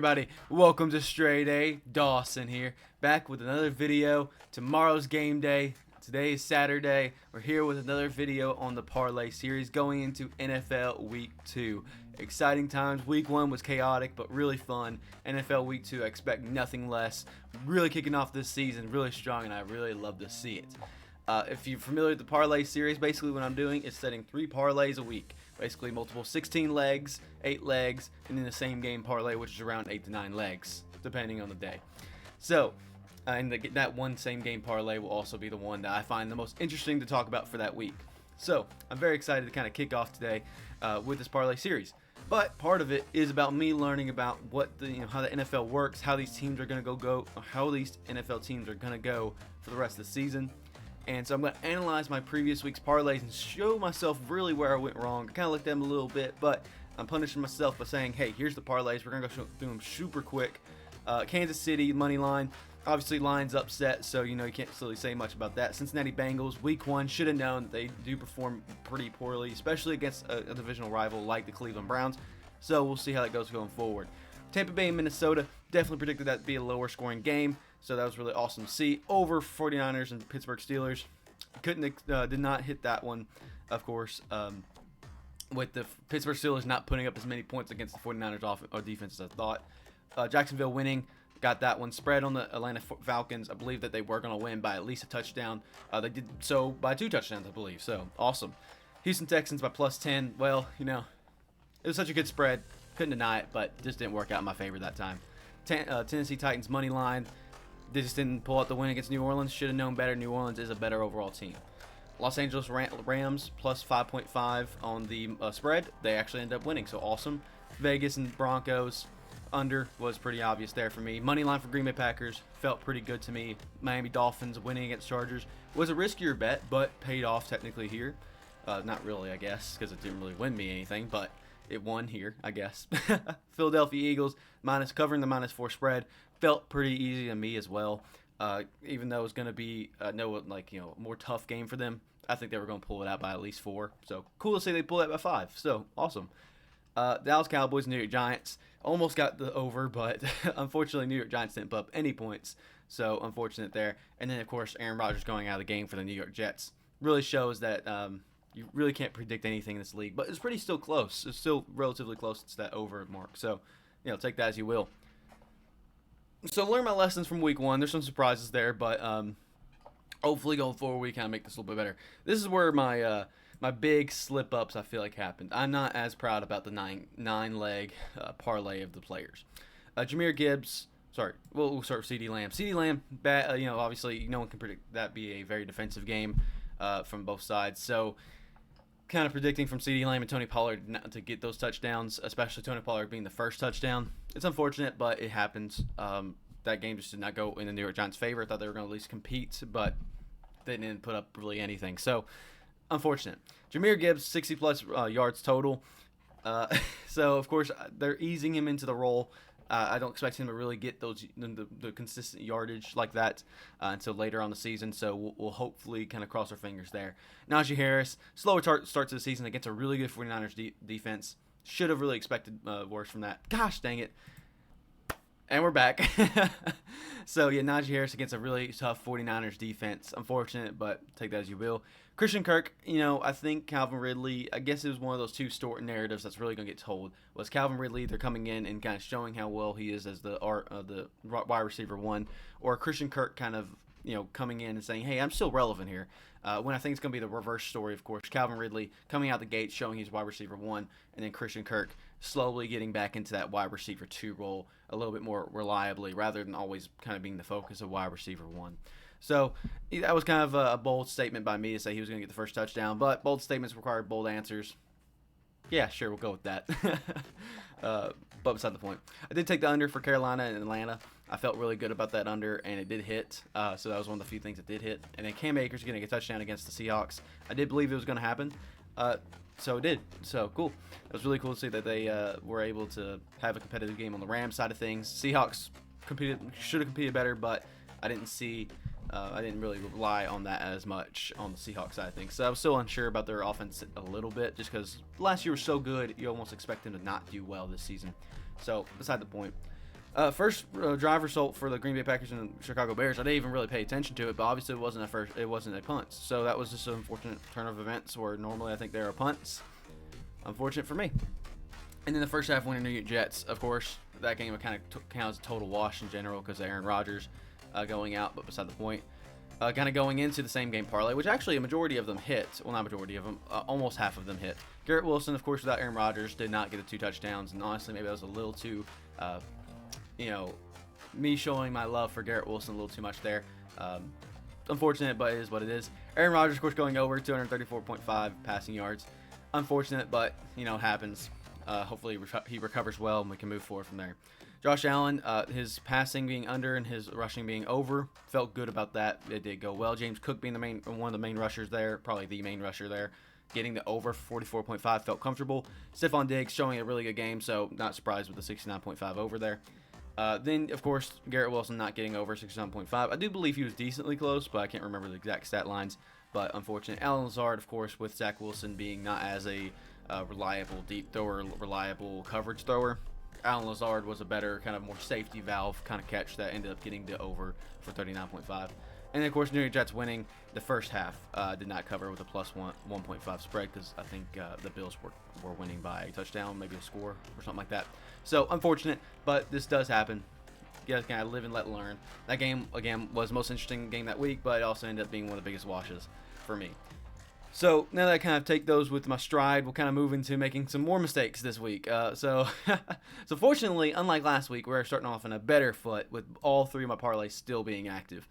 everybody? Welcome to StraightA. Dawson here, back with another video. Tomorrow's game day. Today is Saturday. We're here with another video on the Parlay series going into NFL Week 2. Exciting times. Week 1 was chaotic, but really fun. NFL Week 2, I expect nothing less. Really kicking off this season really strong, and I really love to see it. If you're familiar with the Parlay series, basically what I'm doing is setting 3 parlays a week. Basically multiple 16 legs, 8 legs, and then the same game parlay, which is around 8 to 9 legs, depending on the day. So, that one same game parlay will also be the one that I find the most interesting to talk about for that week. So, I'm very excited to kind of kick off today with this parlay series. But part of it is about me learning about what how the NFL works, how these teams are going to go, how these NFL teams are going to go for the rest of the season. And so I'm going to analyze my previous week's parlays and show myself really where I went wrong. I kind of looked at them a little bit, but I'm punishing myself by saying, hey, here's the parlays. We're going to go through them super quick. Kansas City, money line. Obviously, line's upset, so you can't really say much about that. Cincinnati Bengals, week 1, should have known they do perform pretty poorly, especially against a divisional rival like the Cleveland Browns. So we'll see how that goes going forward. Tampa Bay and Minnesota, definitely predicted that to be a lower scoring game. So that was really awesome to see. Over 49ers and Pittsburgh Steelers. Did not hit that one, of course. With the Pittsburgh Steelers not putting up as many points against the 49ers defense as I thought. Jacksonville winning. Got that one. Spread on the Atlanta Falcons. I believe that they were going to win by at least a touchdown. They did so by 2 touchdowns, I believe. So, awesome. Houston Texans by +10. Well, it was such a good spread. Couldn't deny it, but just didn't work out in my favor that time. Tennessee Titans money line. They just didn't pull out the win against New Orleans. Should have known better. New Orleans is a better overall team. Los Angeles Rams plus 5.5 on the spread. They actually ended up winning, so awesome. Vegas and Broncos under was pretty obvious there for me. Money line for Green Bay Packers felt pretty good to me. Miami Dolphins winning against Chargers was a riskier bet, but paid off technically here. Not really, I guess, because it didn't really win me anything, but it won here, I guess. Philadelphia Eagles covering the -4 spread felt pretty easy to me as well. Even though it was going to be more tough game for them, I think they were going to pull it out by at least 4. So cool to see they pulled it by 5. So awesome. Dallas Cowboys, New York Giants almost got the over, but unfortunately New York Giants didn't put up any points. So unfortunate there. And then of course Aaron Rodgers going out of the game for the New York Jets really shows that you really can't predict anything in this league. But it's pretty still close. It's still relatively close to that over mark. So take that as you will. So learn my lessons from week 1. There's some surprises there, but hopefully going forward we kind of make this a little bit better. This is where my my big slip ups I feel like happened. I'm not as proud about the nine leg parlay of the players. Jahmyr Gibbs. Sorry, we'll start with CeeDee Lamb. CeeDee Lamb, obviously no one can predict that be a very defensive game from both sides. So kind of predicting from CeeDee Lamb and Tony Pollard not to get those touchdowns, especially Tony Pollard being the first touchdown. It's unfortunate, but it happens. That game just did not go in the New York Giants' favor. I thought they were going to at least compete, but they didn't put up really anything. So, unfortunate. Jahmyr Gibbs, 60-plus yards total. So, of course, they're easing him into the role. I don't expect him to really get the consistent yardage like that until later on the season, so we'll hopefully kind of cross our fingers there. Najee Harris, slower start to the season against a really good 49ers defense. Should have really expected worse from that. Gosh dang it. And we're back. So, yeah, Najee Harris against a really tough 49ers defense. Unfortunate, but take that as you will. Christian Kirk, I think Calvin Ridley, I guess it was one of those 2 story narratives that's really going to get told. Was Calvin Ridley, they're coming in and kind of showing how well he is as the wide receiver 1, or Christian Kirk kind of, coming in and saying, hey, I'm still relevant here. When I think it's going to be the reverse story, of course. Calvin Ridley coming out the gate showing he's wide receiver 1, and then Christian Kirk slowly getting back into that wide receiver 2 role a little bit more reliably rather than always kind of being the focus of wide receiver 1. So that was kind of a bold statement by me to say he was going to get the first touchdown, but bold statements require bold answers. Yeah, sure, we'll go with that. But beside the point. I did take the under for Carolina and Atlanta. I felt really good about that under, and it did hit. So that was one of the few things that did hit. And then Cam Akers getting a touchdown against the Seahawks. I did believe it was going to happen. So it did. So cool. It was really cool to see that they were able to have a competitive game on the Rams side of things. Seahawks should have competed better, but I didn't really rely on that as much on the Seahawks side of things. So I was still unsure about their offense a little bit, just because last year was so good, you almost expect them to not do well this season. So beside the point. First drive result for the Green Bay Packers and Chicago Bears. I didn't even really pay attention to it, but obviously it wasn't a punt. So that was just an unfortunate turn of events where normally I think there are punts. Unfortunate for me. And then the first half winning New York Jets, of course, that game kind of counts as a total wash in general because of Aaron Rodgers going out, but beside the point. Kind of going into the same game parlay, which actually a majority of them hit. Well, not majority of them, almost half of them hit. Garrett Wilson, of course, without Aaron Rodgers, did not get the 2 touchdowns. And honestly, maybe that was a little too, me showing my love for Garrett Wilson a little too much there. Unfortunate, but it is what it is. Aaron Rodgers, of course, going over 234.5 passing yards. Unfortunate, but, it happens. Hopefully he recovers well and we can move forward from there. Josh Allen, his passing being under and his rushing being over, felt good about that. It did go well. James Cook being one of the main rushers there, probably the main rusher there, getting the over 44.5 felt comfortable. Stephon Diggs showing a really good game, so not surprised with the 69.5 over there. Then, of course, Garrett Wilson not getting over 69.5. I do believe he was decently close, but I can't remember the exact stat lines. But unfortunate. Alan Lazard, of course, with Zach Wilson being not as a reliable deep thrower, reliable coverage thrower. Alan Lazard was a better, kind of more safety valve kind of catch that ended up getting the over for 39.5. And then, of course, New York Jets winning the first half. Did not cover with a plus 1.5 spread because I think the Bills were winning by a touchdown, maybe a score or something like that. So, unfortunate, but this does happen. You guys kind of live and let learn. That game, again, was the most interesting game that week, but it also ended up being one of the biggest washes for me. So now that I kind of take those with my stride, we'll kind of move into making some more mistakes this week. So fortunately, unlike last week, we're starting off on a better foot with all 3 of my parlays still being active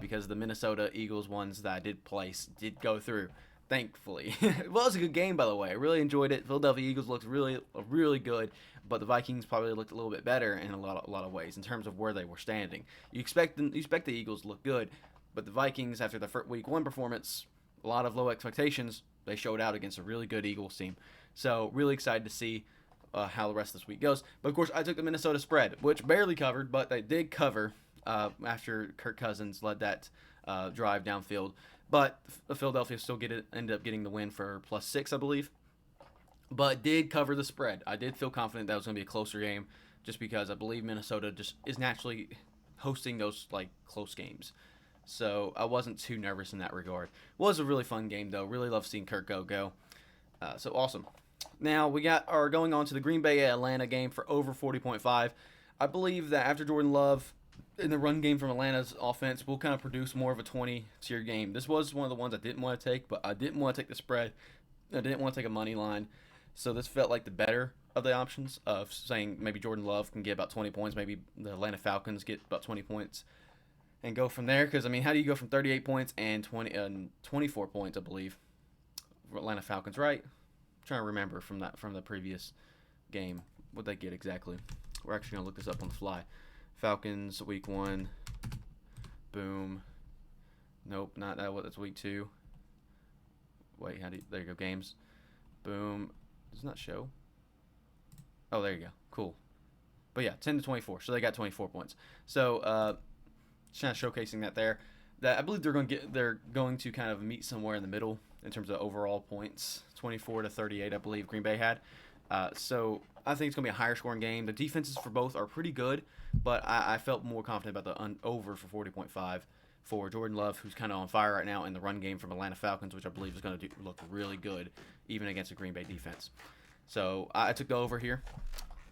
because the Minnesota Eagles ones that I did place did go through, thankfully. Well, it was a good game, by the way. I really enjoyed it. Philadelphia Eagles looked really, really good, but the Vikings probably looked a little bit better in a lot of ways in terms of where they were standing. You expect the Eagles to look good, but the Vikings, after the week 1 performance, a lot of low expectations, they showed out against a really good Eagles team. So really excited to see how the rest of this week goes. But of course, I took the Minnesota spread, which barely covered, but they did cover after Kirk Cousins led that drive downfield. But Philadelphia still ended up getting the win for +6, I believe. But did cover the spread. I did feel confident that was going to be a closer game just because I believe Minnesota just is naturally hosting those close games. So I wasn't too nervous in that regard. Was a really fun game, though. Really love seeing Kirk go. So awesome. Now we are going on to the Green Bay Atlanta game for over 40.5. I believe that after Jordan Love in the run game from Atlanta's offense will kind of produce more of a 20-tier game. This was one of the ones I didn't want to take, but I didn't want to take the spread. I didn't want to take a money line. So this felt like the better of the options of saying maybe Jordan Love can get about 20 points. Maybe the Atlanta Falcons get about 20 points. And go from there, because, how do you go from 38 points and 24 points, I believe, for Atlanta Falcons, right? I'm trying to remember from the previous game what they get exactly. We're actually going to look this up on the fly. Falcons, week 1. Boom. Nope, not that. That's week 2. Wait, there you go, games. Boom. Does it not show? Oh, there you go. Cool. But yeah, 10 to 24. So they got 24 points. So, just kind of showcasing that there. That I believe they're going to kind of meet somewhere in the middle in terms of overall points. 24 to 38, I believe Green Bay had. So I think it's going to be a higher scoring game. The defenses for both are pretty good, but I felt more confident about the over for 40.5 for Jordan Love, who's kind of on fire right now in the run game from Atlanta Falcons, which I believe is going to look really good even against a Green Bay defense. So I took the over here.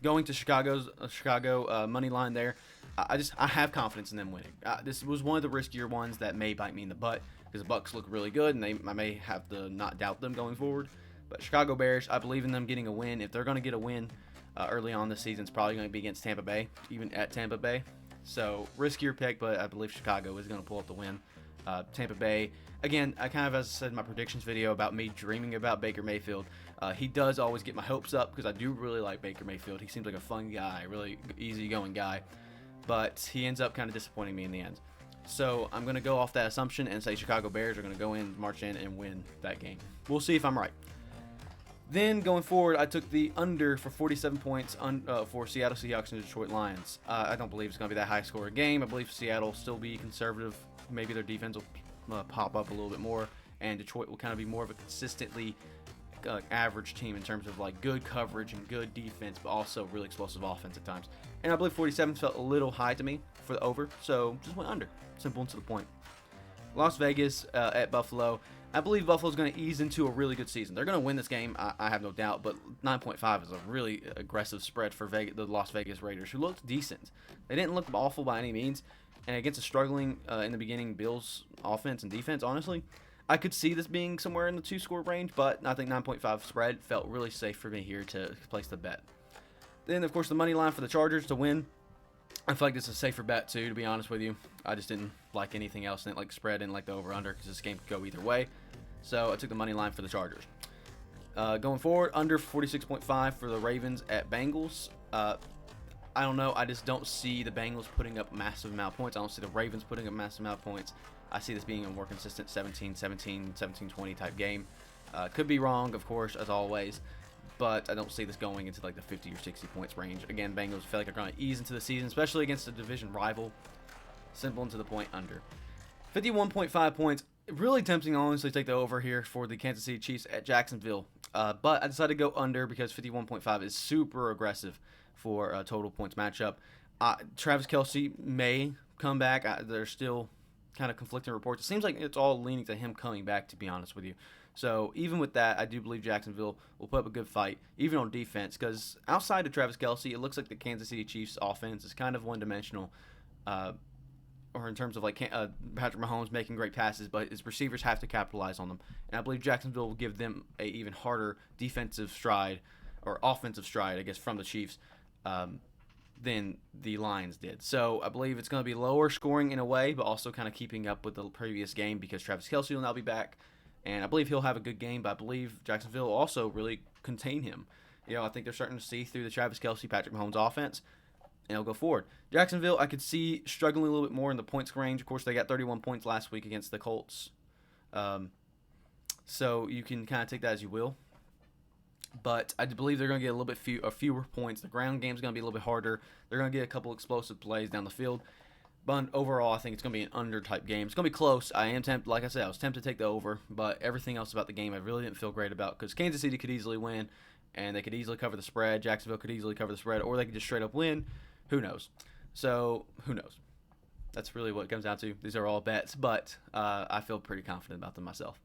Going to Chicago money line there, I have confidence in them winning. This was one of the riskier ones that may bite me in the butt because the Bucks look really good, and I may have to not doubt them going forward. But Chicago Bears, I believe in them getting a win. If they're going to get a win early on this season, it's probably going to be against Tampa Bay, even at Tampa Bay. So riskier pick, but I believe Chicago is going to pull up the win. Tampa Bay, again, I kind of, as I said in my predictions video about me dreaming about Baker Mayfield, he does always get my hopes up because I do really like Baker Mayfield. He seems like a fun guy, really easygoing guy, but he ends up kind of disappointing me in the end. So I'm going to go off that assumption and say Chicago Bears are going to go in, march in, and win that game. We'll see if I'm right. Then going forward, I took the under for 47 points for Seattle Seahawks and Detroit Lions. I don't believe it's going to be that high scoring game. I believe Seattle will still be conservative. Maybe their defense will pop up a little bit more, and Detroit will kind of be more of a consistently average team in terms of like good coverage and good defense, but also really explosive offense at times. And I believe 47 felt a little high to me for the over, so just went under. Simple and to the point. Las Vegas at Buffalo. I believe Buffalo's going to ease into a really good season. They're going to win this game, I have no doubt, but 9.5 is a really aggressive spread for the Las Vegas Raiders, who looked decent. They didn't look awful by any means, and against a struggling, in the beginning, Bills offense and defense, honestly, I could see this being somewhere in the 2-score range, but I think 9.5 spread felt really safe for me here to place the bet. Then, of course, the money line for the Chargers to win. I feel like this is a safer bet, too, to be honest with you. I just didn't like anything else. Didn't like the spread, didn't like the over-under, because this game could go either way. So I took the money line for the Chargers. Going forward, under 46.5 for the Ravens at Bengals. I don't know. I just don't see the Bengals putting up a massive amount of points. I don't see the Ravens putting up a massive amount of points. I see this being a more consistent 17-17, 17-20 type game. Could be wrong, of course, as always. But I don't see this going into like the 50 or 60 points range. Again, Bengals feel like they're going to ease into the season, especially against a division rival. Simple and to the point, under. 51.5 points. Really tempting, honestly, to take the over here for the Kansas City Chiefs at Jacksonville. But I decided to go under because 51.5 is super aggressive for a total points matchup. Travis Kelce may come back. There's still kind of conflicting reports. It seems like it's all leaning to him coming back, to be honest with you. So even with that, I do believe Jacksonville will put up a good fight, even on defense, because outside of Travis Kelce, it looks like the Kansas City Chiefs offense is kind of one-dimensional, or in terms of like Patrick Mahomes making great passes, but his receivers have to capitalize on them. And I believe Jacksonville will give them a even harder defensive stride, or offensive stride, I guess, from the Chiefs than the Lions did. So I believe it's going to be lower scoring in a way, but also kind of keeping up with the previous game because Travis Kelce will now be back. And I believe he'll have a good game, but I believe Jacksonville will also really contain him. You know, I think they're starting to see through the Travis Kelce, Patrick Mahomes offense, and they'll go forward. Jacksonville, I could see struggling a little bit more in the points range. Of course, they got 31 points last week against the Colts. So you can kind of take that as you will. But I believe they're going to get a little bit fewer points. The ground game is going to be a little bit harder. They're going to get a couple explosive plays down the field. But overall, I think it's going to be an under-type game. It's going to be close. I am tempted, like I said, I was tempted to take the over, but everything else about the game I really didn't feel great about because Kansas City could easily win, and they could easily cover the spread. Jacksonville could easily cover the spread, or they could just straight up win. Who knows? So, who knows? That's really what it comes down to. These are all bets, but I feel pretty confident about them myself.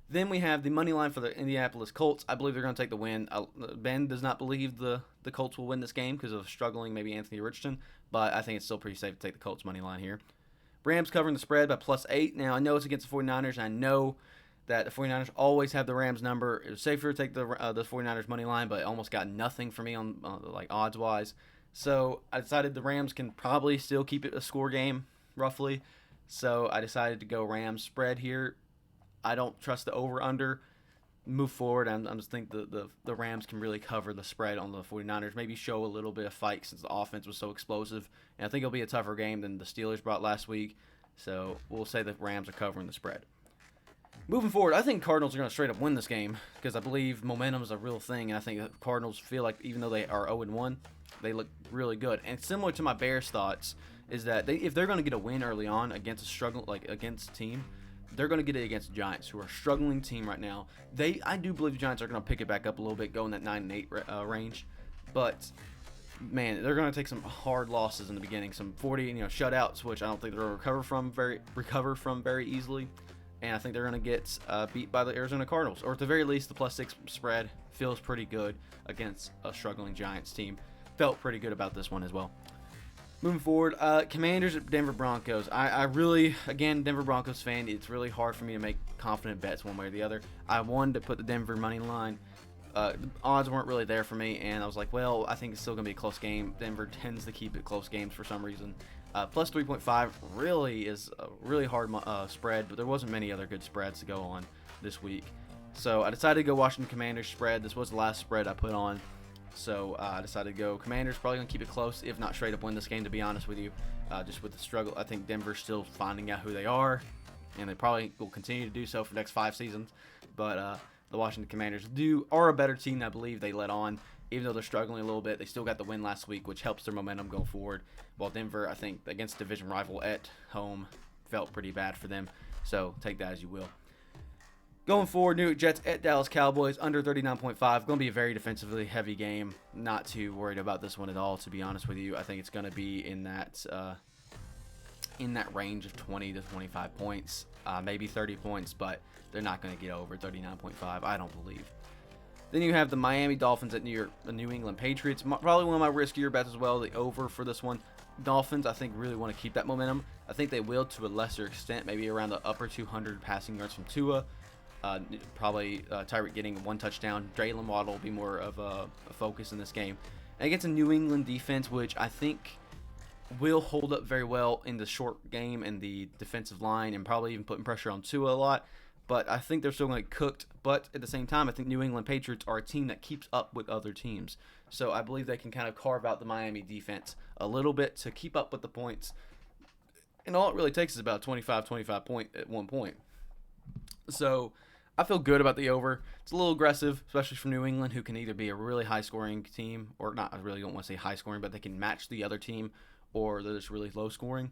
Then we have the money line for the Indianapolis Colts. I believe they're going to take the win. Ben does not believe the Colts will win this game because of struggling maybe Anthony Richardson, but I think it's still pretty safe to take the Colts money line here. Rams covering the spread by +8. Now, I know it's against the 49ers, and I know that the 49ers always have the Rams number. It was safer to take the 49ers money line, but it almost got nothing for me on like odds-wise. So I decided the Rams can probably still keep it a score game, roughly. So I decided to go Rams spread here. I don't trust the over-under. Move forward. I just think the Rams can really cover the spread on the 49ers. Maybe show a little bit of fight since the offense was so explosive. And I think it'll be a tougher game than the Steelers brought last week. So we'll say the Rams are covering the spread. Moving forward, I think Cardinals are going to straight up win this game because I believe momentum is a real thing. And I think the Cardinals feel like even though they are 0-1, they look really good. And similar to my Bears thoughts is that if they're going to get a win early on against a struggle against a team, they're going to get it against the Giants, who are a struggling team right now. I do believe the Giants are going to pick it back up a little bit, go in that 9-8 range. But, man, they're going to take some hard losses in the beginning, some 40 shutouts, which I don't think they're going to recover from very easily. And I think they're going to get beat by the Arizona Cardinals. Or at the very least, the +6 spread feels pretty good against a struggling Giants team. Felt pretty good about this one as well. Moving forward, Commanders at Denver Broncos. I really, again, Denver Broncos fan, it's really hard for me to make confident bets one way or the other. I wanted to put the Denver money line. The odds weren't really there for me, and I was like, well, I think it's still going to be a close game. Denver tends to keep it close games for some reason. +3.5 really is a really hard spread, but there wasn't many other good spreads to go on this week. So I decided to go Washington Commanders spread. This was the last spread I put on. So I decided to go Commanders, probably going to keep it close, if not straight up win this game, to be honest with you. Just with the struggle, I think Denver's still finding out who they are, and they probably will continue to do so for the next 5 seasons. But the Washington Commanders are a better team than I believe they let on. Even though they're struggling a little bit, they still got the win last week, which helps their momentum go forward. While Denver, I think, against division rival at home, felt pretty bad for them. So take that as you will. Going forward, New York Jets at Dallas Cowboys, under 39.5. Going to be a very defensively heavy game. Not too worried about this one at all, to be honest with you. I think it's going to be in that range of 20 to 25 points, maybe 30 points, but they're not going to get over 39.5, I don't believe. Then you have the Miami Dolphins at the New England Patriots. Probably one of my riskier bets as well, the over for this one. Dolphins, I think, really want to keep that momentum. I think they will to a lesser extent, maybe around the upper 200 passing yards from Tua. Probably Tyreek getting one touchdown. Jalen Waddle will be more of a focus in this game. And against a New England defense, which I think will hold up very well in the short game and the defensive line, and probably even putting pressure on Tua a lot. But I think they're still going to get cooked. But at the same time, I think New England Patriots are a team that keeps up with other teams. So I believe they can kind of carve out the Miami defense a little bit to keep up with the points. And all it really takes is about 25 point at one point. So I feel good about the over. It's a little aggressive, especially for New England, who can either be a really high-scoring team, or not, I really don't want to say high-scoring, but they can match the other team, or they're just really low-scoring.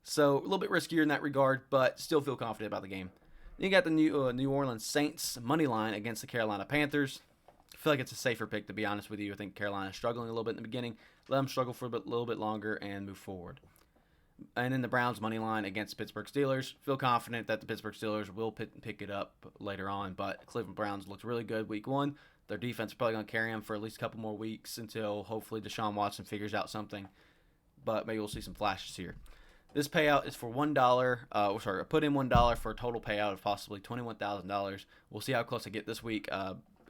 So a little bit riskier in that regard, but still feel confident about the game. Then you got the New Orleans Saints money line against the Carolina Panthers. I feel like it's a safer pick, to be honest with you. I think Carolina's struggling a little bit in the beginning. Let them struggle for a little bit longer and move forward. And then the Browns money line against Pittsburgh Steelers. Feel confident that the Pittsburgh Steelers will pick it up later on, but Cleveland Browns looked really good week one. Their defense is probably going to carry them for at least a couple more weeks until hopefully Deshaun Watson figures out something. But maybe we'll see some flashes here. This payout is for $1. I put in $1 for a total payout of possibly $21,000. We'll see how close I get this week.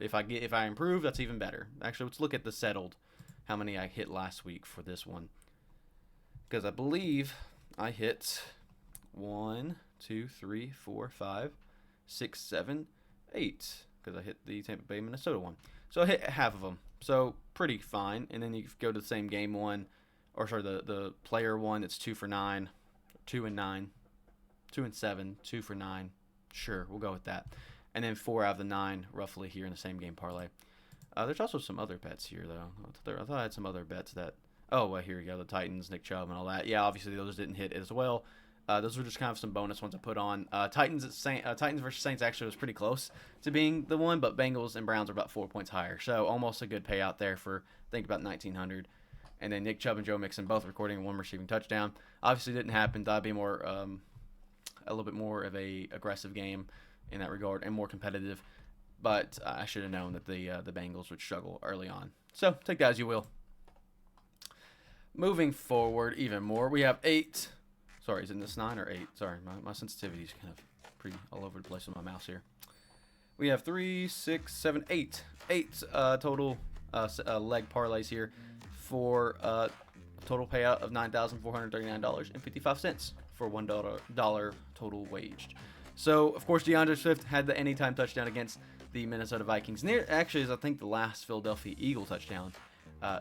If I improve, that's even better. Actually, let's look at the settled, how many I hit last week for this one. Because I believe I hit 1, 2, 3, 4, 5, 6, 7, 8. Because I hit the Tampa Bay, Minnesota one. So I hit half of them. So pretty fine. And then you go to the same game one. Or sorry, the player one, it's 2 for 9. 2 and 9. 2 and 7. 2 for 9. Sure, we'll go with that. And then 4 out of the 9 roughly here in the same game parlay. There's also some other bets here, though. I thought I had some other bets that... Oh, well, here we go. The Titans, Nick Chubb, and all that. Yeah, obviously those didn't hit as well. Those were just kind of some bonus ones I put on. Titans versus Saints actually was pretty close to being the one, but Bengals and Browns are about 4 points higher. So almost a good payout there for, I think, about $1,900. And then Nick Chubb and Joe Mixon both recording one receiving touchdown. Obviously didn't happen. Thought it'd be more, a little bit more of a aggressive game in that regard and more competitive. But I should have known that the Bengals would struggle early on. So take that as you will. Moving forward even more, we have 8. Sorry, is it this 9 or 8? Sorry, my sensitivity is kind of pretty all over the place with my mouse here. We have 3, 6, 7, 8. 8 total leg parlays here for a total payout of $9,439.55 for $1 total waged. So, of course, DeAndre Swift had the anytime touchdown against the Minnesota Vikings. Actually, is I think the last Philadelphia Eagle touchdown.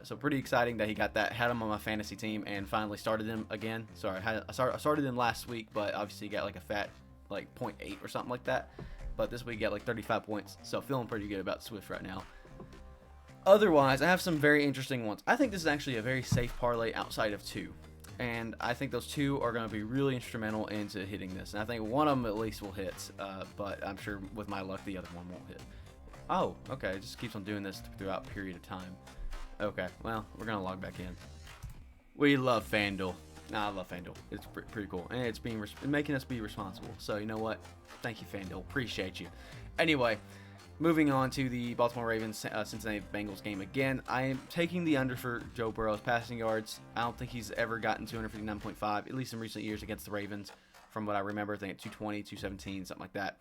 So pretty exciting that he got that. Had him on my fantasy team and finally started him again. Sorry, I started him last week, but obviously he got like a fat like 0.8 or something like that. But this week he got like 35 points. So feeling pretty good about Swift right now. Otherwise, I have some very interesting ones. I think this is actually a very safe parlay outside of 2. And I think those 2 are going to be really instrumental into hitting this. And I think one of them at least will hit. But I'm sure with my luck, the other one won't hit. Oh, okay. It just keeps on doing this throughout a period of time. Okay, well, we're going to log back in. We love FanDuel. Nah, I love FanDuel. It's pretty cool. And it's making us be responsible. So, you know what? Thank you, FanDuel. Appreciate you. Anyway, moving on to the Baltimore Ravens Cincinnati Bengals game again. I am taking the under for Joe Burrow's passing yards. I don't think he's ever gotten 259.5, at least in recent years against the Ravens. From what I remember, I think at 220, 217, something like that.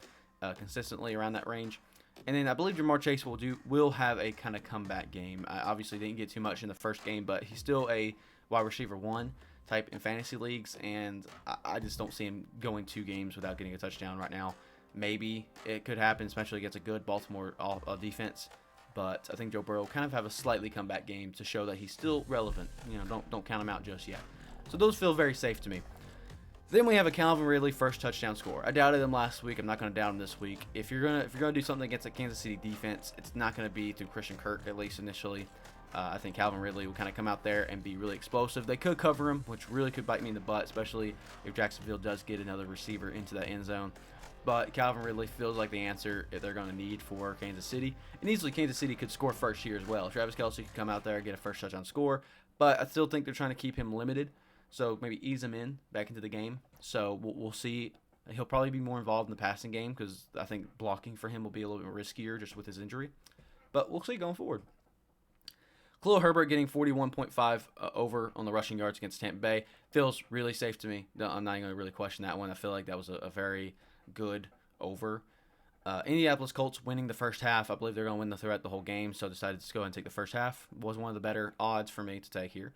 Consistently around that range. And then I believe Jamar Chase will have a kind of comeback game. Obviously didn't get too much in the first game, but he's still a wide receiver 1 type in fantasy leagues, and I just don't see him going 2 games without getting a touchdown right now. Maybe it could happen, especially against a good Baltimore defense. But I think Joe Burrow will kind of have a slightly comeback game to show that he's still relevant. You know, don't count him out just yet. So those feel very safe to me. Then we have a Calvin Ridley first touchdown score. I doubted him last week. I'm not going to doubt him this week. If you're gonna do something against a Kansas City defense, it's not going to be through Christian Kirk, at least initially. I think Calvin Ridley will kind of come out there and be really explosive. They could cover him, which really could bite me in the butt, especially if Jacksonville does get another receiver into that end zone. but Calvin Ridley feels like the answer that they're going to need for Kansas City. And easily Kansas City could score first here as well. Travis Kelce could come out there and get a first touchdown score, but I still think they're trying to keep him limited, so maybe ease him in back into the game. So we'll see. He'll probably be more involved in the passing game because I think blocking for him will be a little bit riskier just with his injury. But we'll see going forward. Khalil Herbert getting 41.5 over on the rushing yards against Tampa Bay feels really safe to me. I'm not even going to really question that one. I feel like that was a very good over. Indianapolis Colts winning the first half. I believe they're going to win throughout the whole game, so I decided to go ahead and take the first half. Was one of the better odds for me to take here.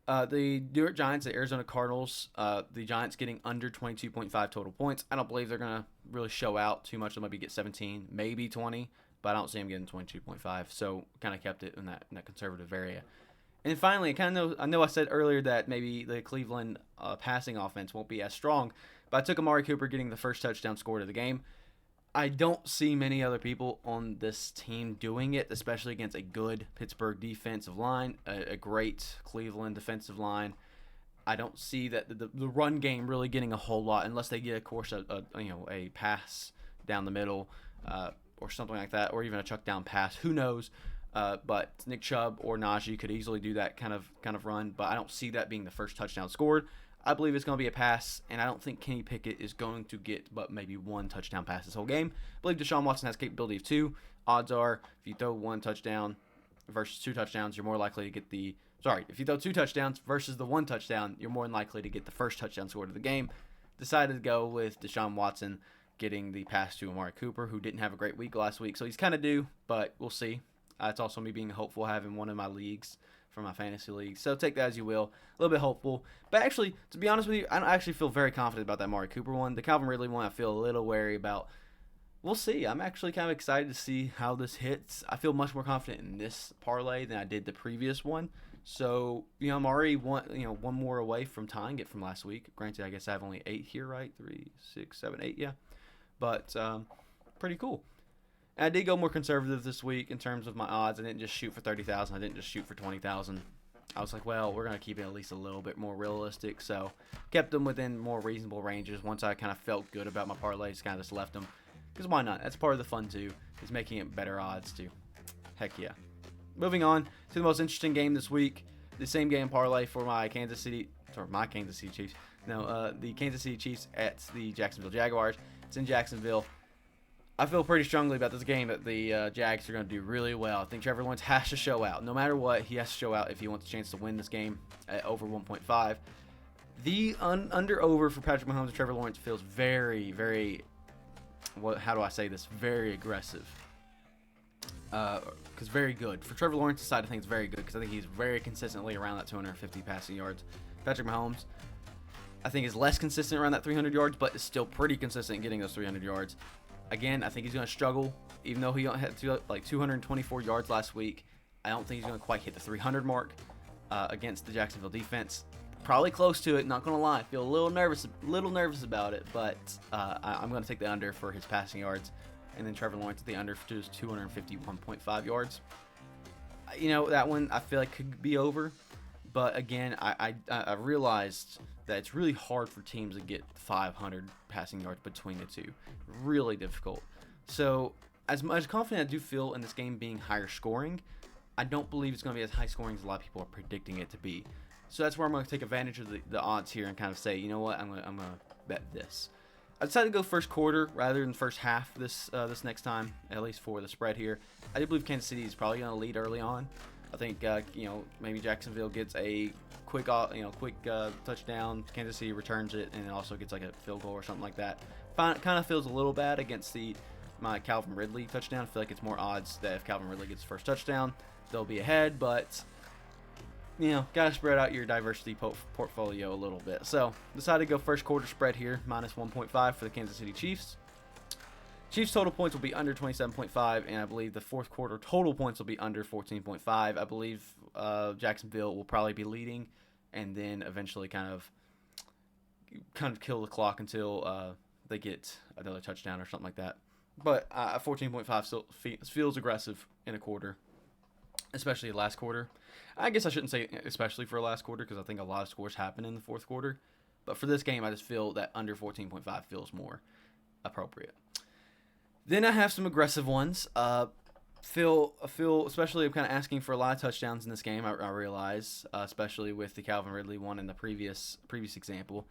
The New York Giants, the Arizona Cardinals, the Giants getting under 22.5 total points. I don't believe they're going to really show out too much. They'll maybe get 17, maybe 20, but I don't see them getting 22.5. So kind of kept it in that conservative area. And finally, I know I said earlier that maybe the Cleveland passing offense won't be as strong, but I took Amari Cooper getting the first touchdown score of the game. I don't see many other people on this team doing it, especially against a good Pittsburgh defensive line, a great Cleveland defensive line. I don't see that the run game really getting a whole lot unless they get, of course, a pass down the middle or something like that, or even a chuck down pass. Who knows? But Nick Chubb or Najee could easily do that kind of run, but I don't see that being the first touchdown scored. I believe it's going to be a pass, and I don't think Kenny Pickett is going to get but maybe one touchdown pass this whole game. I believe Deshaun Watson has capability of 2. Odds are if you throw 1 touchdown versus 2 touchdowns, you're more likely to get if you throw 2 touchdowns versus the 1 touchdown, you're more likely to get the first touchdown scored of the game. Decided to go with Deshaun Watson getting the pass to Amari Cooper, who didn't have a great week last week, so he's kind of due, but we'll see. It's also me being hopeful having one of my leagues for my fantasy league. So take that as you will. A little bit hopeful. But actually, to be honest with you, I don't actually feel very confident about that Amari Cooper one. The Calvin Ridley one I feel a little wary about. We'll see. I'm actually kind of excited to see how this hits. I feel much more confident in this parlay than I did the previous one. So, I'm already one more away from tying it from last week. Granted, I guess I have only 8 here, right? 3, 6, 7, 8, yeah. But pretty cool. And I did go more conservative this week in terms of my odds. I didn't just shoot for 30,000. I didn't just shoot for 20,000. I was like, well, we're going to keep it at least a little bit more realistic. So kept them within more reasonable ranges. Once I kind of felt good about my parlays, kind of just left them. Because why not? That's part of the fun, too, is making it better odds, too. Heck yeah. Moving on to the most interesting game this week. The same game parlay for my Kansas City Chiefs. No, the Kansas City Chiefs at the Jacksonville Jaguars. It's in Jacksonville. I feel pretty strongly about this game that the Jags are going to do really well. I think Trevor Lawrence has to show out. No matter what, he has to show out if he wants a chance to win this game at over 1.5. The under-over for Patrick Mahomes and Trevor Lawrence feels very, very, how do I say this, very aggressive. Because very good. For Trevor Lawrence's side, I think it's very good because I think he's very consistently around that 250 passing yards. Patrick Mahomes, I think, is less consistent around that 300 yards, but is still pretty consistent in getting those 300 yards. Again, I think he's going to struggle, even though he had 224 yards last week. I don't think he's going to quite hit the 300 mark against the Jacksonville defense. Probably close to it, not going to lie. I feel a little nervous about it, but I'm going to take the under for his passing yards. And then Trevor Lawrence at the under to his 251.5 yards. That one I feel like could be over. But again, I realized that it's really hard for teams to get 500 passing yards between the two. Really difficult. So, as much confident I do feel in this game being higher scoring, I don't believe it's going to be as high scoring as a lot of people are predicting it to be. So that's where I'm going to take advantage of the odds here and kind of say, you know what, I'm going to bet this. I decided to go first quarter rather than first half this next time, at least for the spread here. I do believe Kansas City is probably going to lead early on. I think maybe Jacksonville gets a quick touchdown. Kansas City returns it and it also gets like a field goal or something like that. Kind of feels a little bad against my Calvin Ridley touchdown. I feel like it's more odds that if Calvin Ridley gets the first touchdown, they'll be ahead. But gotta spread out your diversity portfolio a little bit. So decided to go first quarter spread here, minus 1.5 for the Kansas City Chiefs. Chiefs total points will be under 27.5, and I believe the fourth quarter total points will be under 14.5. I believe Jacksonville will probably be leading, and then eventually kind of kill the clock until they get another touchdown or something like that. But 14.5 still feels aggressive in a quarter, especially last quarter. I guess I shouldn't say especially for last quarter because I think a lot of scores happen in the fourth quarter. But for this game, I just feel that under 14.5 feels more. appropriate. Then I have some aggressive ones. Feel especially I'm kind of asking for a lot of touchdowns in this game. I realize, especially with the Calvin Ridley one in the previous example.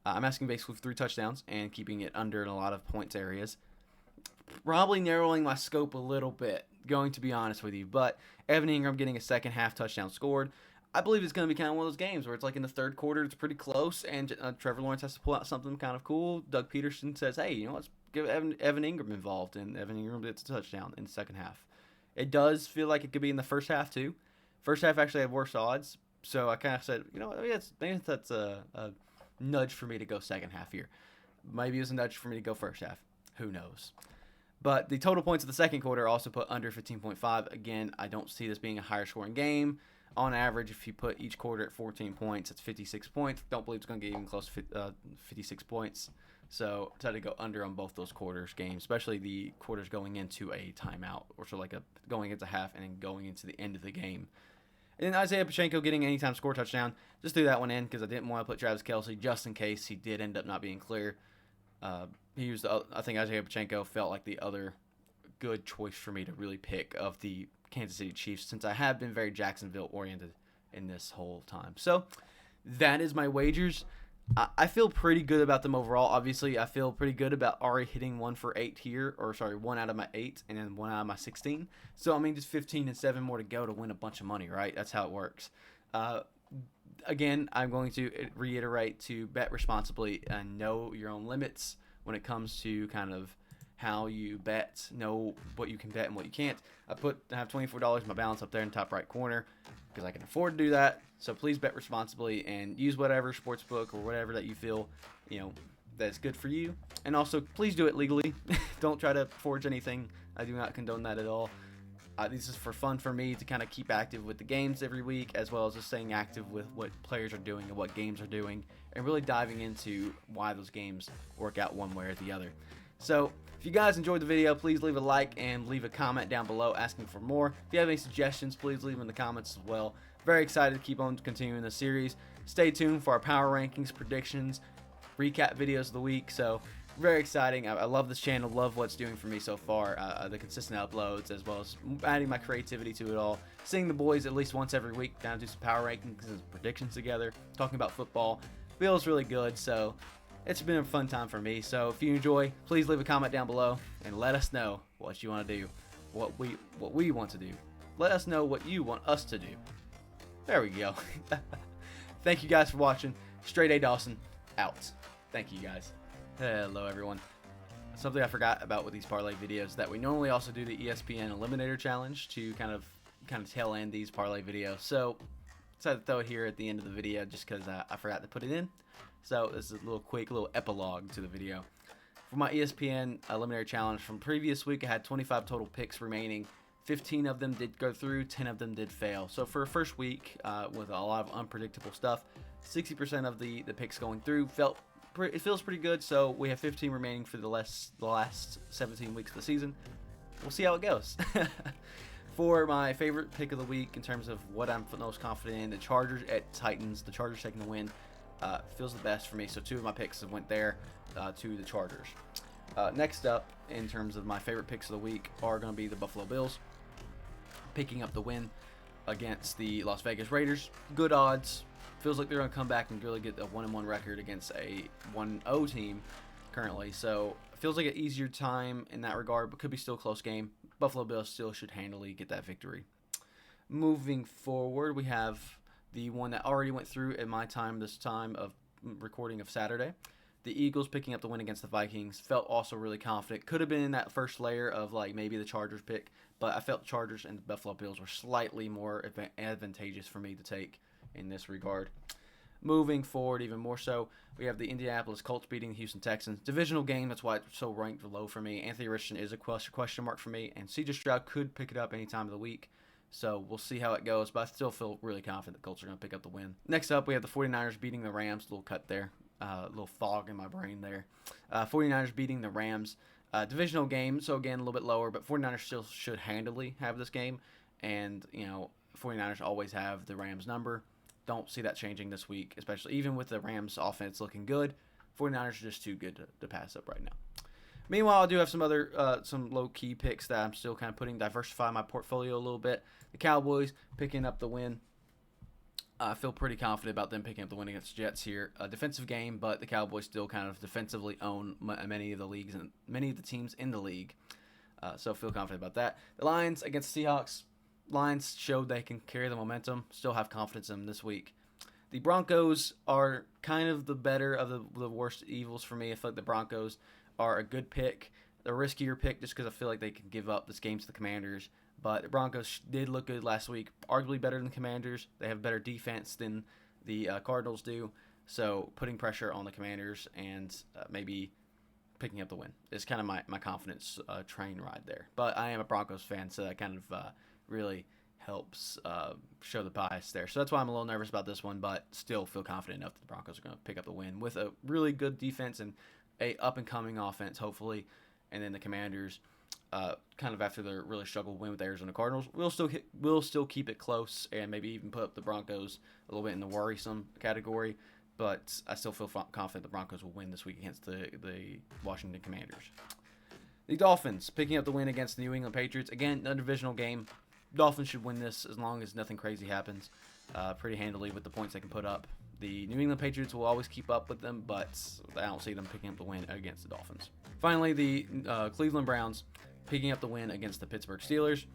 I'm asking basically for 3 touchdowns and keeping it under in a lot of points areas. Probably narrowing my scope a little bit, going to be honest with you. But Evan Ingram getting a second half touchdown scored. I believe it's going to be kind of one of those games where it's like in the third quarter, it's pretty close, and Trevor Lawrence has to pull out something kind of cool. Doug Peterson says, hey, you know, let's get Evan Ingram involved, and Evan Ingram gets a touchdown in the second half. It does feel like it could be in the first half, too. First half actually had worse odds, so I kind of said, you know, maybe that's a nudge for me to go second half here. Maybe it was a nudge for me to go first half. Who knows? But the total points of the second quarter also put under 15.5. Again, I don't see this being a higher scoring game. On average, if you put each quarter at 14 points, it's 56 points. Don't believe it's going to get even close to 56 points. So I decided to go under on both those quarters games, especially the quarters going into a timeout, or so like going into half and then going into the end of the game. And then Isaiah Pacheco getting an anytime score touchdown. Just threw that one in because I didn't want to put Travis Kelce just in case he did end up not being clear. I think Isaiah Pacheco felt like the other good choice for me to really pick of the Kansas City Chiefs, since I have been very Jacksonville oriented in this whole time. So that is my wagers. I feel pretty good about them overall. Obviously, I feel pretty good about already hitting 1 for 8 here, or sorry, 1 out of my 8 and then 1 out of my 16. So I mean, just 15 and 7 more to go to win a bunch of money, right? That's how it works. Again, I'm going to reiterate to bet responsibly and know your own limits when it comes to kind of how you bet, know what you can bet and what you can't. I have $24 in my balance up there in the top right corner because I can afford to do that. So please bet responsibly and use whatever sportsbook or whatever that you feel, you know, that's good for you. And also, please do it legally. Don't try to forge anything. I do not condone that at all. This is for fun for me to kind of keep active with the games every week, as well as just staying active with what players are doing and what games are doing, and really diving into why those games work out one way or the other. So if you guys enjoyed the video, please leave a like and leave a comment down below asking for more. If you have any suggestions, please leave them in the comments as well. Very excited to keep on continuing the series. Stay tuned for our power rankings, predictions, recap videos of the week. So very exciting. I love this channel, love what it's doing for me so far. The consistent uploads, as well as adding my creativity to it all. Seeing the boys at least once every week down to do some power rankings and predictions together, talking about football, feels really good. So it's been a fun time for me. So if you enjoy, please leave a comment down below and let us know what you want to do, what we want to do. Let us know what you want us to do. There we go. Thank you guys for watching. StraightA Dawson out. Thank you guys. Hello everyone. Something I forgot about with these parlay videos, that we normally also do the ESPN Eliminator Challenge to kind of tail end these parlay videos. So decided to throw it here at the end of the video just because I forgot to put it in. So this is a little epilogue to the video. For my ESPN Eliminator Challenge from previous week, I had 25 total picks remaining. 15 of them did go through, 10 of them did fail. So for a first week with a lot of unpredictable stuff, 60% of the picks going through it feels pretty good. So we have 15 remaining for the last 17 weeks of the season. We'll see how it goes. For my favorite pick of the week in terms of what I'm most confident in, the Chargers at Titans. The Chargers taking the win feels the best for me. So 2 of my picks went there to the Chargers. Next up, in terms of my favorite picks of the week, are going to be the Buffalo Bills picking up the win against the Las Vegas Raiders. Good odds. Feels like they're going to come back and really get a 1-1 record against a 1-0 team currently. So it feels like an easier time in that regard, but could be still a close game. Buffalo Bills still should handily get that victory. Moving forward, we have the one that already went through at my time, this time of recording of Saturday. The Eagles picking up the win against the Vikings. Felt also really confident. Could have been in that first layer of like maybe the Chargers pick, but I felt Chargers and the Buffalo Bills were slightly more advantageous for me to take in this regard. Moving forward even more so, we have the Indianapolis Colts beating the Houston Texans. Divisional game, that's why it's so ranked low for me. Anthony Richardson is a question mark for me, and C.J. Stroud could pick it up any time of the week. So we'll see how it goes, but I still feel really confident the Colts are going to pick up the win. Next up, we have the 49ers beating the Rams. A little cut there. A little fog in my brain there. 49ers beating the Rams. Divisional game, so again, a little bit lower, but 49ers still should handily have this game. And, 49ers always have the Rams number. Don't see that changing this week, especially even with the Rams offense looking good. 49ers are just too good to pass up right now. Meanwhile, I do have some other some low-key picks that I'm still kind of diversify my portfolio a little bit. The Cowboys picking up the win. I feel pretty confident about them picking up the win against the Jets here. A defensive game, but the Cowboys still kind of defensively own many of the leagues and many of the teams in the league. So I feel confident about that. The Lions against the Seahawks. Lions showed they can carry the momentum. Still have confidence in them this week. The Broncos are kind of the better of the worst evils for me. I feel like the Broncos are a good pick. They're a riskier pick just because I feel like they can give up this game to the Commanders. But the Broncos did look good last week, arguably better than the Commanders. They have better defense than the Cardinals do. So putting pressure on the Commanders and maybe picking up the win is kind of my confidence train ride there. But I am a Broncos fan, so that kind of really helps show the bias there. So that's why I'm a little nervous about this one, but still feel confident enough that the Broncos are going to pick up the win with a really good defense and a up-and-coming offense, hopefully. And then the Commanders, kind of after their really struggled win with the Arizona Cardinals, we'll still keep it close and maybe even put up the Broncos a little bit in the worrisome category. But I still feel confident the Broncos will win this week against the Washington Commanders. The Dolphins picking up the win against the New England Patriots. Again, a divisional game. Dolphins should win this as long as nothing crazy happens pretty handily with the points they can put up. The New England Patriots will always keep up with them, but I don't see them picking up the win against the Dolphins. Finally, the Cleveland Browns picking up the win against the Pittsburgh Steelers.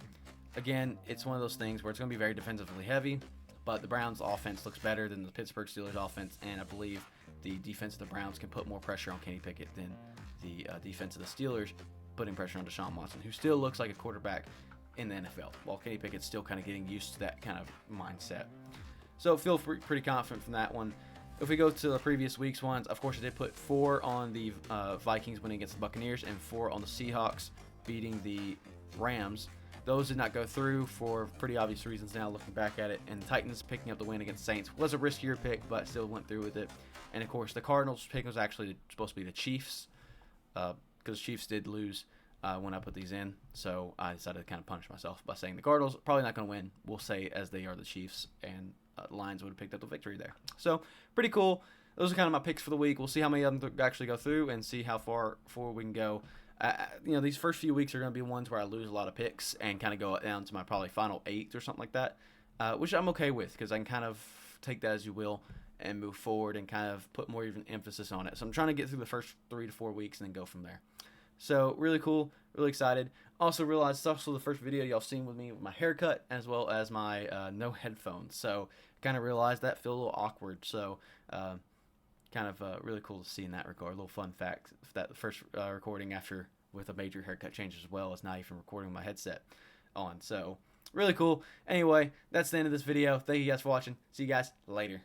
Again, it's one of those things where it's going to be very defensively heavy, but the Browns' offense looks better than the Pittsburgh Steelers' offense, and I believe the defense of the Browns can put more pressure on Kenny Pickett than the defense of the Steelers, putting pressure on Deshaun Watson, who still looks like a quarterback in the NFL, while Kenny Pickett's still kind of getting used to that kind of mindset. So feel pretty confident from that one. If we go to the previous week's ones, of course I did put 4 on the Vikings winning against the Buccaneers and 4 on the Seahawks beating the Rams. Those did not go through for pretty obvious reasons now looking back at it. And the Titans picking up the win against Saints was a riskier pick, but still went through with it. And of course the Cardinals pick was actually supposed to be the Chiefs, because Chiefs did lose when I put these in. So I decided to kind of punish myself by saying the Cardinals probably not going to win. We'll say as they are the Chiefs, and Lions would have picked up the victory there. So pretty cool. Those are kind of my picks for the week. We'll see how many of them actually go through and see how far forward we can go. These first few weeks are going to be ones where I lose a lot of picks and kind of go down to my probably final 8 or something like that, which I'm okay with because I can kind of take that as you will and move forward and kind of put more even emphasis on it. So I'm trying to get through the first 3 to 4 weeks and then go from there. So really cool, really excited. Also realized it's also the first video y'all seen with me with my haircut as well as my no headphones. So kind of realized that, feel a little awkward. So kind of really cool to see in that regard. A little fun fact that the first recording after with a major haircut change as well is not even recording my headset on. So really cool. Anyway, that's the end of this video. Thank you guys for watching. See you guys later.